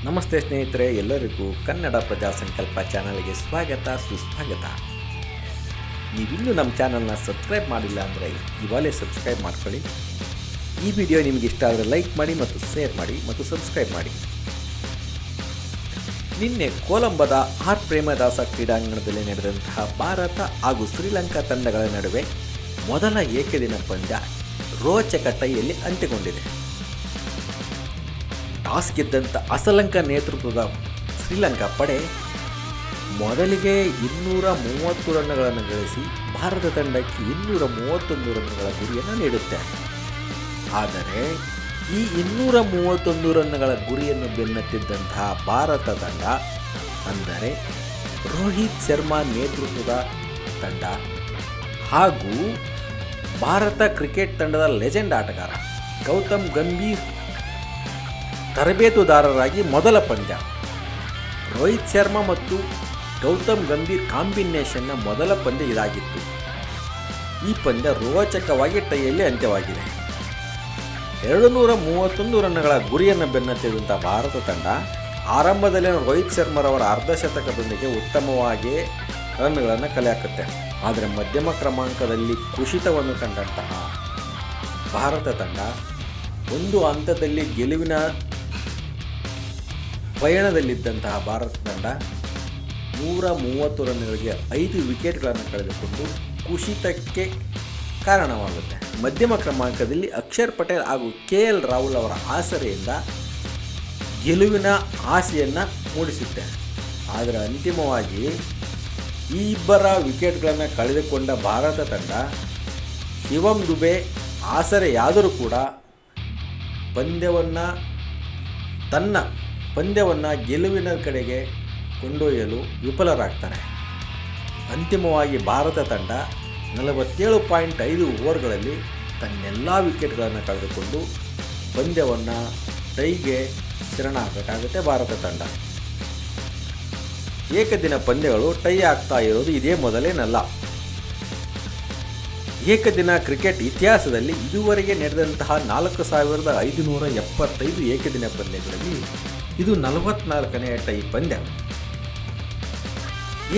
ನಮಸ್ತೆ ಸ್ನೇಹಿತರೆ, ಎಲ್ಲರಿಗೂ ಕನ್ನಡ ಪ್ರಜಾ ಸಂಕಲ್ಪ ಚಾನಲ್ಗೆ ಸ್ವಾಗತ ಸುಸ್ವಾಗತ. ನೀವಿನ್ನೂ ನಮ್ಮ ಚಾನಲ್ನ ಸಬ್ಸ್ಕ್ರೈಬ್ ಮಾಡಿಲ್ಲ ಅಂದರೆ ಇವಾಗಲೇ ಸಬ್ಸ್ಕ್ರೈಬ್ ಮಾಡ್ಕೊಳ್ಳಿ. ಈ ವಿಡಿಯೋ ನಿಮಗೆ ಇಷ್ಟ ಆದರೆ ಲೈಕ್ ಮಾಡಿ ಮತ್ತು ಶೇರ್ ಮಾಡಿ ಮತ್ತು ಸಬ್ಸ್ಕ್ರೈಬ್ ಮಾಡಿ. ನಿನ್ನೆ ಕೊಲಂಬೋದ ಆರ್ ಪ್ರೇಮದಾಸ ಕ್ರೀಡಾಂಗಣದಲ್ಲಿ ನಡೆದಂತಹ ಭಾರತ ಹಾಗೂ ಶ್ರೀಲಂಕಾ ತಂಡಗಳ ನಡುವೆ ಮೊದಲ ಏಕದಿನ ಪಂದ್ಯ ರೋಚಕ ಟೈಯಲ್ಲಿ ಅಂತ್ಯಗೊಂಡಿದೆ. ಟಾಸ್ ಗೆದ್ದಂಥ ಅಸಲಂಕ ನೇತೃತ್ವದ ಶ್ರೀಲಂಕಾ ಪಡೆ ಮೊದಲಿಗೆ 230 ರನ್ಗಳನ್ನು ಗಳಿಸಿ ಭಾರತ ತಂಡಕ್ಕೆ 231 ರನ್ನುಗಳ ಗುರಿಯನ್ನು ನೀಡುತ್ತೆ. ಆದರೆ ಈ 231 ರನ್ನುಗಳ ಗುರಿಯನ್ನು ಬೆನ್ನತ್ತಿದ್ದಂತಹ ಭಾರತ ತಂಡ, ಅಂದರೆ ರೋಹಿತ್ ಶರ್ಮಾ ನೇತೃತ್ವದ ತಂಡ ಹಾಗೂ ಭಾರತ ಕ್ರಿಕೆಟ್ ತಂಡದ ಲೆಜೆಂಡ್ ಆಟಗಾರ ಗೌತಮ್ ಗಂಭೀರ್ ತರಬೇತುದಾರರಾಗಿ ಮೊದಲ ಪಂದ್ಯ, ರೋಹಿತ್ ಶರ್ಮಾ ಮತ್ತು ಗೌತಮ್ ಗಂಭೀರ್ ಕಾಂಬಿನೇಷನ್ನ ಮೊದಲ ಪಂದ್ಯ ಇದಾಗಿತ್ತು. ಈ ಪಂದ್ಯ ರೋಚಕವಾಗಿ ಟೈಯಲ್ಲಿ ಅಂತ್ಯವಾಗಿದೆ. 231 ರನ್ನುಗಳ ಗುರಿಯನ್ನು ಬೆನ್ನತ್ತಿದಂಥ ಭಾರತ ತಂಡ ಆರಂಭದಲ್ಲಿ ರೋಹಿತ್ ಶರ್ಮರವರ ಅರ್ಧಶತಕದೊಂದಿಗೆ ಉತ್ತಮವಾಗಿ ರನ್ಗಳನ್ನು ಕಲೆ ಹಾಕುತ್ತೆ. ಆದರೆ ಮಧ್ಯಮ ಕ್ರಮಾಂಕದಲ್ಲಿ ಕುಸಿತವನ್ನು ಕಂಡಂತಹ ಭಾರತ ತಂಡ ಒಂದು ಹಂತದಲ್ಲಿ ಗೆಲುವಿನ ಪಯಣದಲ್ಲಿದ್ದಂತಹ ಭಾರತ ತಂಡ 130 ರನ್ನುಗಳಿಗೆ 5 ವಿಕೆಟ್ಗಳನ್ನು ಕಳೆದುಕೊಂಡು ಕುಸಿತಕ್ಕೆ ಕಾರಣವಾಗುತ್ತೆ. ಮಧ್ಯಮ ಕ್ರಮಾಂಕದಲ್ಲಿ ಅಕ್ಷರ್ ಪಟೇಲ್ ಹಾಗೂ KL ರಾಹುಲ್ ಅವರ ಆಸರೆಯಿಂದ ಗೆಲುವಿನ ಆಸೆಯನ್ನು ಮೂಡಿಸುತ್ತೆ. ಆದರೆ ಅಂತಿಮವಾಗಿ ಈ ಇಬ್ಬರ ವಿಕೆಟ್ಗಳನ್ನು ಕಳೆದುಕೊಂಡ ಭಾರತ ತಂಡ ಶಿವಮ್ ದುಬೆ ಆಸರೆಯಾದರೂ ಕೂಡ ಪಂದ್ಯವನ್ನು ಗೆಲುವಿನ ಕಡೆಗೆ ಕೊಂಡೊಯ್ಯಲು ವಿಫಲರಾಗ್ತಾರೆ. ಅಂತಿಮವಾಗಿ ಭಾರತ ತಂಡ 47.5 ಓವರ್ಗಳಲ್ಲಿ ತನ್ನೆಲ್ಲ ವಿಕೆಟ್ಗಳನ್ನು ಕಳೆದುಕೊಂಡು ಪಂದ್ಯವನ್ನು ಟೈಗೆ ಶರಣಾಗಬೇಕಾಗುತ್ತೆ. ಭಾರತ ತಂಡ ಏಕದಿನ ಪಂದ್ಯಗಳು ಟೈ ಆಗ್ತಾ ಇರೋದು ಇದೇ ಮೊದಲೇನಲ್ಲ. ಏಕದಿನ ಕ್ರಿಕೆಟ್ ಇತಿಹಾಸದಲ್ಲಿ ಇದುವರೆಗೆ ನಡೆದಂತಹ 4575 ಏಕದಿನ ಪಂದ್ಯಗಳಲ್ಲಿ ಇದು 44ನೇ ಟೈ ಪಂದ್ಯ.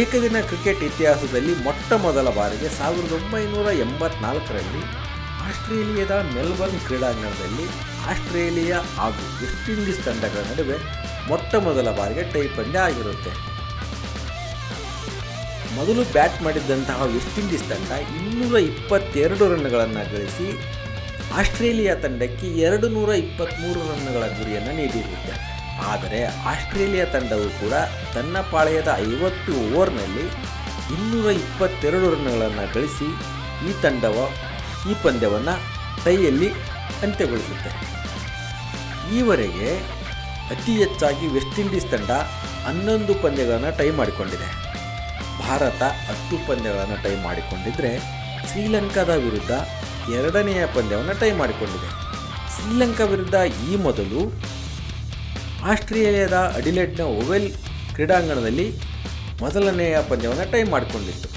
ಏಕದಿನ ಕ್ರಿಕೆಟ್ ಇತಿಹಾಸದಲ್ಲಿ ಮೊಟ್ಟ ಮೊದಲ ಬಾರಿಗೆ 1984ರಲ್ಲಿ ಆಸ್ಟ್ರೇಲಿಯಾದ ಮೆಲ್ಬರ್ನ್ ಕ್ರೀಡಾಂಗಣದಲ್ಲಿ ಆಸ್ಟ್ರೇಲಿಯಾ ಹಾಗೂ ವೆಸ್ಟ್ ಇಂಡೀಸ್ ತಂಡಗಳ ನಡುವೆ ಮೊಟ್ಟ ಮೊದಲ ಬಾರಿಗೆ ಟೈ ಪಂದ್ಯ ಆಗಿರುತ್ತೆ. ಮೊದಲು ಬ್ಯಾಟ್ ಮಾಡಿದ್ದಂತಹ ವೆಸ್ಟ್ ಇಂಡೀಸ್ ತಂಡ 222 ರನ್ನುಗಳನ್ನು ಗಳಿಸಿ ಆಸ್ಟ್ರೇಲಿಯಾ ತಂಡಕ್ಕೆ 223 ರನ್ನುಗಳ ಗುರಿಯನ್ನು ನೀಡಿರುತ್ತೆ. ಆದರೆ ಆಸ್ಟ್ರೇಲಿಯಾ ತಂಡವು ಕೂಡ ತನ್ನ ಪಾಳೆಯದ 50 ಓವರ್ನಲ್ಲಿ 222 ರನ್ನುಗಳನ್ನು ಗಳಿಸಿ ಈ ಪಂದ್ಯವನ್ನು ಟೈಯಲ್ಲಿ ಅಂತ್ಯಗೊಳಿಸುತ್ತೆ. ಈವರೆಗೆ ಅತಿ ಹೆಚ್ಚಾಗಿ ವೆಸ್ಟ್ ಇಂಡೀಸ್ ತಂಡ 11 ಪಂದ್ಯಗಳನ್ನು ಟೈ ಮಾಡಿಕೊಂಡಿದೆ. ಭಾರತ 10 ಪಂದ್ಯಗಳನ್ನು ಟೈ ಮಾಡಿಕೊಂಡಿದ್ದರೆ ಶ್ರೀಲಂಕಾದ ವಿರುದ್ಧ 2ನೆಯ ಪಂದ್ಯವನ್ನು ಟೈ ಮಾಡಿಕೊಂಡಿದೆ. ಶ್ರೀಲಂಕಾ ವಿರುದ್ಧ ಈ ಮೊದಲು ಆಸ್ಟ್ರೇಲಿಯಾದ ಅಡಿಲೇಡ್ನ ಓವೆಲ್ ಕ್ರೀಡಾಂಗಣದಲ್ಲಿ ಮೊದಲನೆಯ ಪಂದ್ಯವನ್ನು ಟೈ ಮಾಡಿಕೊಂಡಿತ್ತು.